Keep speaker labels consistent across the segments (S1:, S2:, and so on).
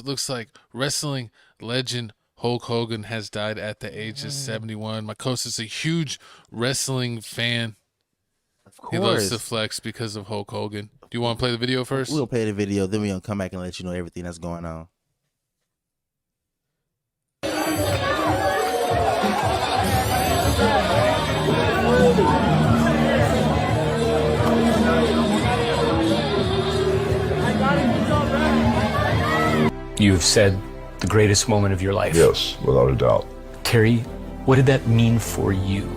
S1: It looks like wrestling legend Hulk Hogan has died at the age of 71. My coach is a huge wrestling fan.
S2: Of
S1: He loves to
S2: course.
S1: flex because of Hulk Hogan. Do you want to play the video
S2: We'll
S1: first?
S2: play the video, then we're gonna come back and let you know everything that's going on.
S3: You've said the greatest moment of your life.
S4: Yes, without a doubt.
S3: Terry, what did that mean for you?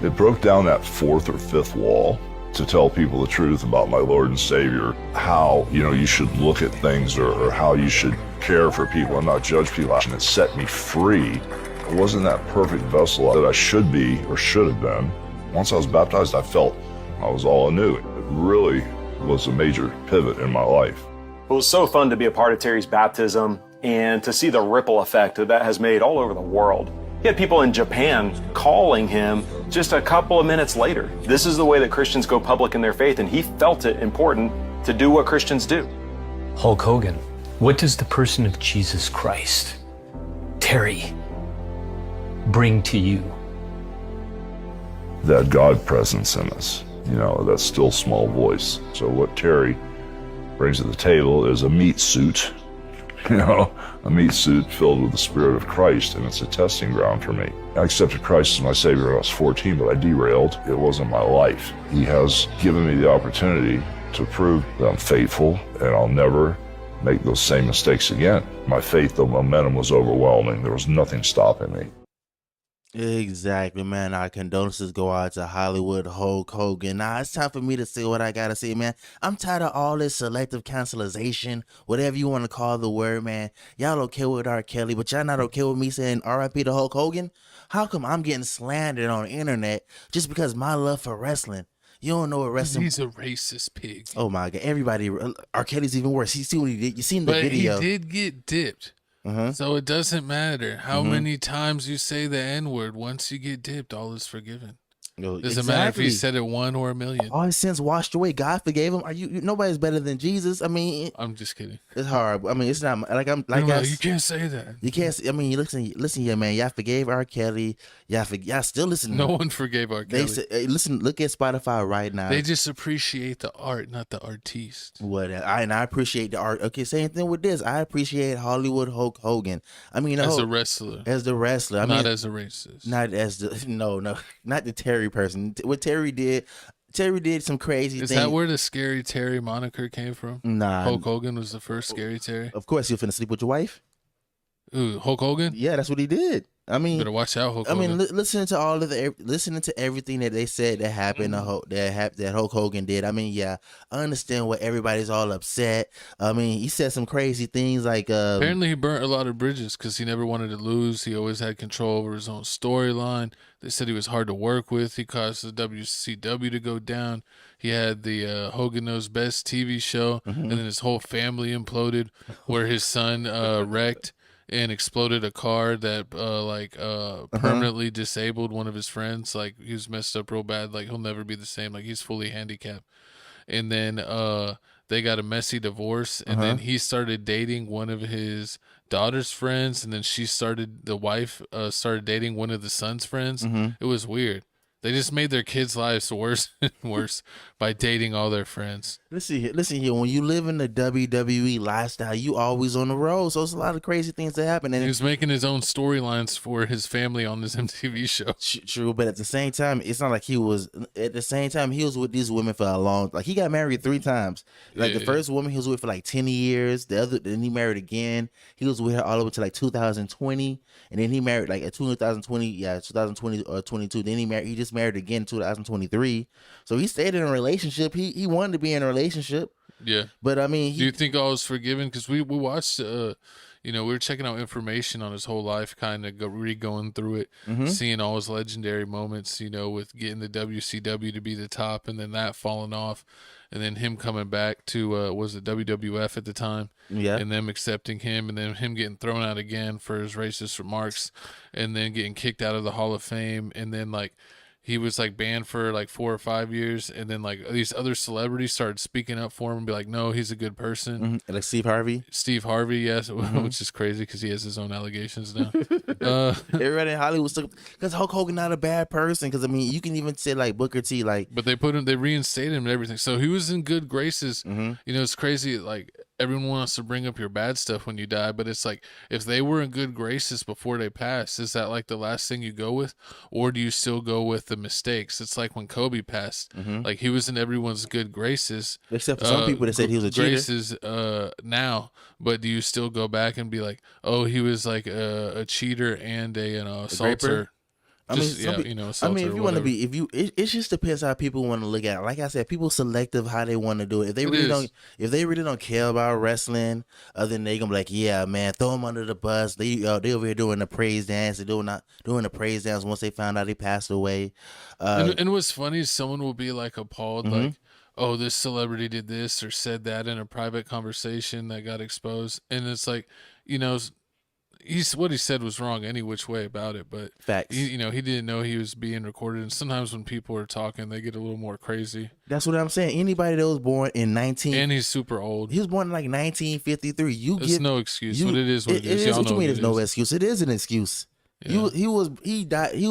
S4: It broke down that fourth or fifth wall to tell people the truth about my Lord and Savior, how, you should look at things or how you should care for people and not judge people. And it set me free. It wasn't that perfect vessel that I should be or should have been. Once I was baptized, I felt I was all anew. It really was a major pivot in my life.
S5: It was so fun to be a part of Terry's baptism and to see the ripple effect that has made all over the world. He had people in Japan calling him just a couple of minutes later. This is the way that Christians go public in their faith, and he felt it important to do what Christians do.
S3: Hulk Hogan, what does the person of Jesus Christ, Terry, bring to you?
S4: That God presence in us, that still small voice. So what Terry brings to the table is a meat suit, a meat suit filled with the Spirit of Christ, and it's a testing ground for me. I accepted Christ as my Savior when I was 14, but I derailed. It wasn't my life. He has given me the opportunity to prove that I'm faithful, and I'll never make those same mistakes again. My faith, the momentum was overwhelming. There was nothing stopping me.
S2: Exactly, man. Our condolences go out to Hollywood Hulk Hogan. Now it's time for me to say what I gotta say, man. I'm tired of all this selective cancelization, whatever you want to call the word, man. Y'all okay with R. Kelly, but y'all not okay with me saying R.I.P. to Hulk Hogan? How come I'm getting slandered on the internet just because my love for wrestling? You don't know what wrestling.
S1: He's a racist pig.
S2: Oh my God! Everybody, R. Kelly's even worse. You see what he did? You seen the
S1: But
S2: video?
S1: he did get dipped. So it doesn't matter how many times you say the N-word. Once you get dipped, all is forgiven. Doesn't matter if he said it 1 or 1,000,000.
S2: All his sins washed away. God forgave him. Are nobody's better than Jesus. I mean,
S1: I'm just kidding.
S2: it's hard. I mean, it's not like I'm like
S1: You can't say that.
S2: you can't. I mean, listen here, man. Y'all forgave R. Kelly. Y'all still listen.
S1: No one forgave R. Kelly.
S2: They say, hey, listen. Look at Spotify right now.
S1: They just appreciate the art, not the artiste.
S2: What I appreciate the art. Okay, same thing with this. I appreciate Hollywood Hulk Hogan. I mean,
S1: As a wrestler,
S2: as the wrestler. I
S1: not
S2: mean,
S1: as a racist.
S2: not as the no, not the Terry person. What Terry did some crazy
S1: Is
S2: thing.
S1: that where the Scary Terry moniker came from?
S2: Nah.
S1: Hulk Hogan was the first Scary Terry.
S2: Of course, you're finna sleep with your wife.
S1: Ooh, Hulk Hogan?
S2: Yeah, that's what he did. I mean,
S1: Better watch out, Hulk
S2: I mean,
S1: Hogan.
S2: listening to everything that they said that happened, that Hulk Hogan did. I mean, yeah, I understand what everybody's all upset. I mean, he said some crazy things like
S1: Apparently, he burnt a lot of bridges because he never wanted to lose. He always had control over his own storyline. They said he was hard to work with. He caused the WCW to go down. He had the Hogan Knows Best TV show, and then his whole family imploded, where his son wrecked and exploded a car that permanently disabled one of his friends. Like, he was messed up real bad. Like, he'll never be the same. Like, he's fully handicapped. And then they got a messy divorce, and then he started dating one of his daughter's friends, and then the wife started dating one of the son's friends. It was weird. They just made their kids' lives worse and worse by dating all their friends.
S2: Listen here. When you live in the WWE lifestyle, you always on the road. So it's a lot of crazy things that happen. And
S1: He was making his own storylines for his family on this MTV show.
S2: true, but at the same time, it's not like he was. At the same time, he was with these women for a long. Like, he got married 3 times. Like, the first woman he was with for like 10 years. Then he married again. He was with her all the way to like 2020, and then he married like at 2020. Yeah, 2020 or 22. Then he just married again in 2023. So he stayed in a relationship. He wanted to be in a relationship.
S1: Yeah.
S2: But I mean,
S1: Do you think all was forgiven? Because we watched, we were checking out information on his whole life, kind of going through it, seeing all his legendary moments, with getting the WCW to be the top and then that falling off. And then him coming back to, was it WWF at the time?
S2: Yeah.
S1: And them accepting him, and then him getting thrown out again for his racist remarks, and then getting kicked out of the Hall of Fame. And then, like, he was like banned for like 4 or 5 years, and then like these other celebrities started speaking up for him and be like, no, he's a good person.
S2: Like Steve Harvey.
S1: Steve Harvey, yes, which is crazy because he has his own allegations now.
S2: Everybody in Hollywood, because Hulk Hogan not a bad person. Because I mean, you can even say like Booker T, like,
S1: But they reinstated him and everything, so he was in good graces.
S2: Mm-hmm.
S1: You know, it's crazy. Like everyone wants to bring up your bad stuff when you die, but it's like if they were in good graces before they passed, is that like the last thing you go with, or do you still go with the mistakes? It's like when Kobe passed, like he was in everyone's good graces,
S2: except for some people that said he was a cheater.
S1: graces now, but do you still go back and be like, oh, he was like a cheater and an assaulter?
S2: I mean,
S1: Just,
S2: some
S1: you know,
S2: I mean,
S1: assaulter
S2: if
S1: or
S2: you want to
S1: whatever.
S2: be, it just depends how people want to look at it. Like I said, people selective how they want to do it. If they
S1: It
S2: really
S1: is.
S2: don't, if they really don't care about wrestling, then they gonna be like, yeah, man, throw them under the bus. They over here doing the praise dance. They're doing the praise dance once they found out he passed away.
S1: And what's funny is someone will be like appalled,
S2: Mm-hmm.
S1: like, oh, this celebrity did this or said that in a private conversation that got exposed. And it's like, you know, what he said was wrong any which way about it, but
S2: Facts.
S1: he didn't know he was being recorded. And sometimes when people are talking, they get a little more crazy.
S2: That's what I'm saying. Anybody that was born in
S1: And he's super old.
S2: he was born in like 1953.
S1: It's no excuse, but it is what it is.
S2: It is
S1: Y'all
S2: what you
S1: know
S2: mean.
S1: what
S2: It's
S1: it
S2: no
S1: is.
S2: excuse. It is an excuse.
S1: Yeah.
S2: He died. He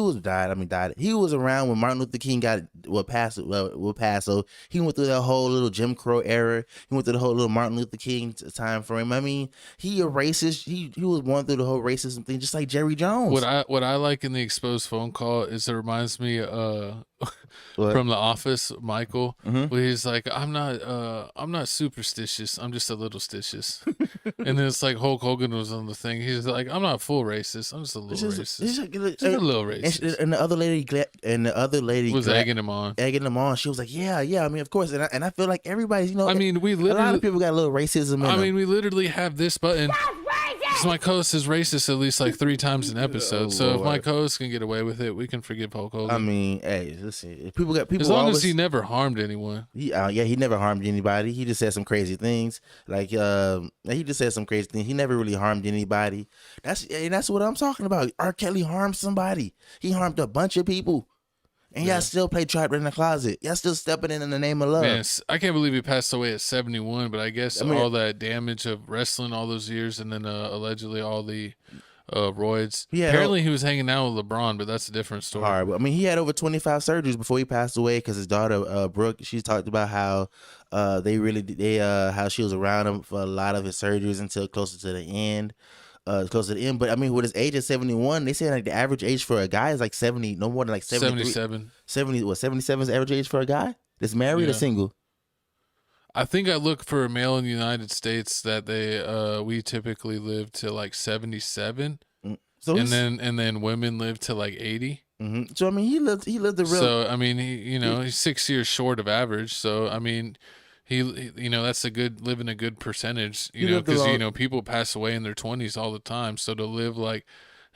S2: was around when Martin Luther King passed. So he went through that whole little Jim Crow era. He went through the whole little Martin Luther King time frame. I mean, he a racist. He was going through the whole racism thing, just like Jerry Jones.
S1: What I like in the exposed phone call is it reminds me
S2: What?
S1: from The Office, Michael,
S2: Mhm.
S1: where he's like, I'm not superstitious, I'm just a little stitious. And then it's like Hulk Hogan was on the thing. He's like, I'm not full racist, I'm just a little racist. Just a little racist.
S2: And the other lady
S1: Was egging him on.
S2: She was like, yeah. I mean, of course. And I feel like everybody's,
S1: I mean, we
S2: a lot of
S1: literally,
S2: people got a little racism in them.
S1: we literally have this button. Because my co-host is racist at least like 3 times an episode. So if my
S2: Lord.
S1: co-host can get away with it, we can forgive Hulk Hogan.
S2: I mean, hey, listen. If people
S1: as long
S2: always,
S1: as he never harmed anyone.
S2: he never harmed anybody. He just said some crazy things. Like he just said some crazy things. He never really harmed anybody. That's what I'm talking about. R. Kelly harmed somebody. He harmed a bunch of people. And y'all still play Trapped in the Closet. Y'all still stepping in the name of love.
S1: Man, I can't believe he passed away at 71, but I guess all that damage of wrestling all those years and then allegedly all the roids.
S2: Yeah,
S1: Apparently he was hanging out with LeBron, but that's a different story.
S2: Horrible. I mean, he had over 25 surgeries before he passed away because his daughter, Brooke, she talked about how how she was around him for a lot of his surgeries until closer to the end. But I mean, with his age of 71, they say like the average age for a guy is like 70, no more than like
S1: 77.
S2: 77 is the average age for a guy that's married or
S1: Yeah.
S2: single?
S1: I think I look for a male in the United States that we typically live to like 77,
S2: So
S1: and then women live to like 80.
S2: So I mean, he lived the real.
S1: So I mean, he's 6 years short of average. So I mean, he that's living a good percentage. Because people pass away in their 20s all the time. So to live like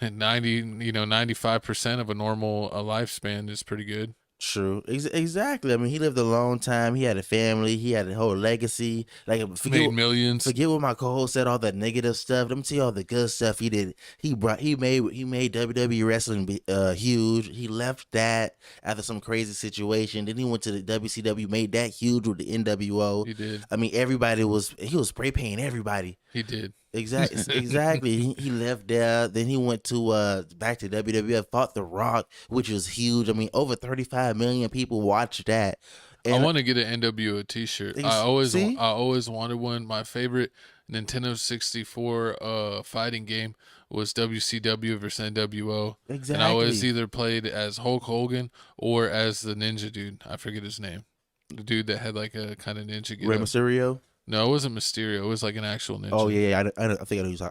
S1: 95% of a normal lifespan is pretty good.
S2: True. Exactly. I mean, he lived a long time. He had a family. He had a whole legacy. Like,
S1: Made millions.
S2: Forget what my co-host said. All that negative stuff. Let me tell you all the good stuff he did. He made WWE wrestling huge. He left that after some crazy situation. Then he went to the WCW, made that huge with the NWO.
S1: He did.
S2: I mean, he was spray painting everybody.
S1: He did.
S2: Exactly. He left there. Then he went to back to WWF, fought The Rock, which was huge. I mean, over 35 million people watched that. And
S1: I want to get an NWO T-shirt. I always wanted one. My favorite Nintendo 64 fighting game was WCW versus NWO.
S2: Exactly.
S1: And I always either played as Hulk Hogan or as the Ninja dude. I forget his name. The dude that had like a kind of ninja
S2: Rey
S1: get up.
S2: Mysterio.
S1: No, it wasn't Mysterio. It was like an actual ninja.
S2: Oh yeah,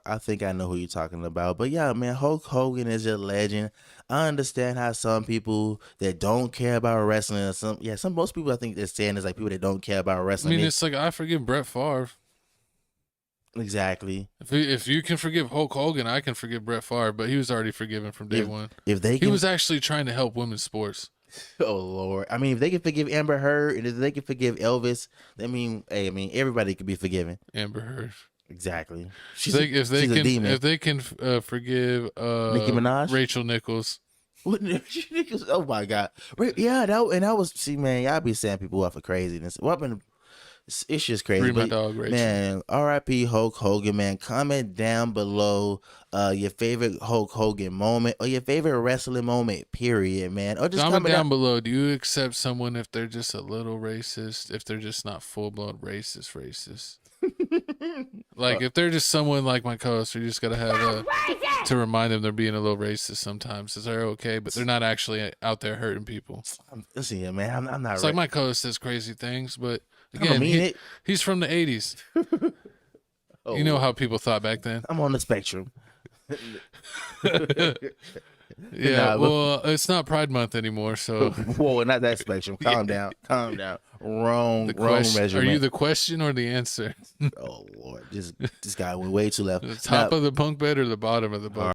S2: I think I know who you're talking about. But yeah, man, Hulk Hogan is a legend. I understand how some people that don't care about wrestling, or most people I think they're saying is like people that don't care about
S1: I
S2: wrestling.
S1: mean, it's like I forgive Brett Favre.
S2: Exactly.
S1: If you can forgive Hulk Hogan, I can forgive Brett Favre. But he was already forgiven from day one. He was actually trying to help women's sports.
S2: Oh Lord! I mean, if they can forgive Amber Heard and if they can forgive Elvis, everybody could be forgiven.
S1: Amber Heard.
S2: Exactly.
S1: If they
S2: a demon.
S1: If they can forgive
S2: Nicki Minaj?
S1: Rachel Nichols.
S2: Oh my God. Yeah, that was, see, man, y'all be saying people up for craziness. What happened? It's just crazy.
S1: Free my
S2: But,
S1: dog, Rachel.
S2: man, R.I.P. Hulk Hogan, man. Comment down below your favorite Hulk Hogan moment or your favorite wrestling moment, period, man. Or just
S1: Comment down below. Do you accept someone if they're just a little racist? If they're just not full blown racist? Like if they're just someone like my co-host, you just gotta have to remind them they're being a little racist sometimes. Is they're okay, but they're not actually out there hurting people.
S2: Listen here, man. I'm not.
S1: It's like my co-host says crazy things, but
S2: I don't
S1: again,
S2: mean it.
S1: he's from the '80s.
S2: Oh,
S1: You know how people thought back then.
S2: I'm on the spectrum.
S1: Yeah,
S2: Nah,
S1: well, it's not Pride Month anymore, so
S2: Whoa, not that spectrum. Calm down. Calm down. Wrong measurement.
S1: Are you the question or the answer?
S2: Oh Lord, this guy went way too left.
S1: The top of the bunk bed or the bottom of the bunk?